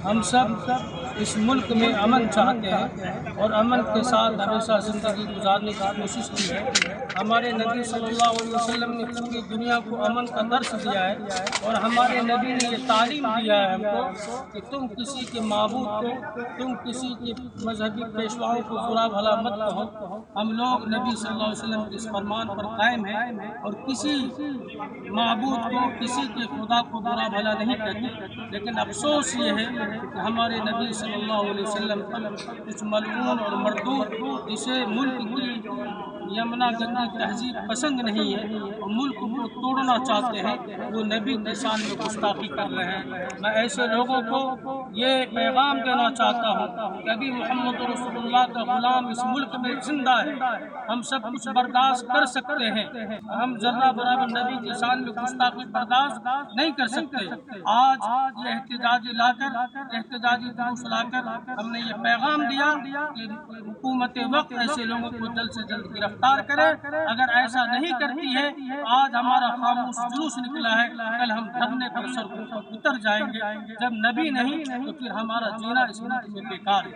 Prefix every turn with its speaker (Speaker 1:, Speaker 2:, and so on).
Speaker 1: ہم سب اس ملک میں امن چاہتے ہیں اور امن کے ساتھ ہمیشہ زندگی گزارنے کی کوشش کی ہے۔ ہمارے نبی صلی اللہ علیہ وسلم نے پوری دنیا کو امن کا درس دیا ہے اور ہمارے نبی نے یہ تعلیم دیا ہے ہم کو کہ تم کسی کے معبود کو، تم کسی کے مذہبی پیشواؤں کو برا بھلا مت کہو۔ ہم لوگ نبی صلی اللہ علیہ وسلم کے اس فرمان پر قائم ہیں اور کسی معبود کو، کسی کے خدا کو برا بھلا نہیں کہتے، لیکن افسوس یہ ہے کہ ہمارے نبی صلی اللہ علیہ وسلم پر کچھ ملعون اور مردود جسے ملک کی یمنا گندی تہذیب پسند نہیں ہے اور ملک کو توڑنا چاہتے ہیں، وہ نبی کی شان میں گستاخی کر رہے ہیں۔ میں ایسے لوگوں کو یہ پیغام دینا چاہتا ہوں کہ ابھی محمد رسول اللہ کا غلام اس ملک میں زندہ ہے، ہم سب کچھ برداشت کر سکتے ہیں، ہم ذرہ برابر نبی کی شان میں گستاخی برداشت نہیں کر سکتے۔ آج یہ احتجاجی جلوس لا کر ہم نے یہ پیغام دیا کہ حکومت وقت ایسے لوگوں کو جلد سے جلد گرفتار کرے۔ اگر ایسا نہیں کرتی ہے تو آج ہمارا خاموش جلوس نکلا ہے، کل ہم دھرنے پر سر اتر جائیں گے۔ جب نبی نہیں تو پھر ہمارا جینا اس ملک میں بیکار ہے۔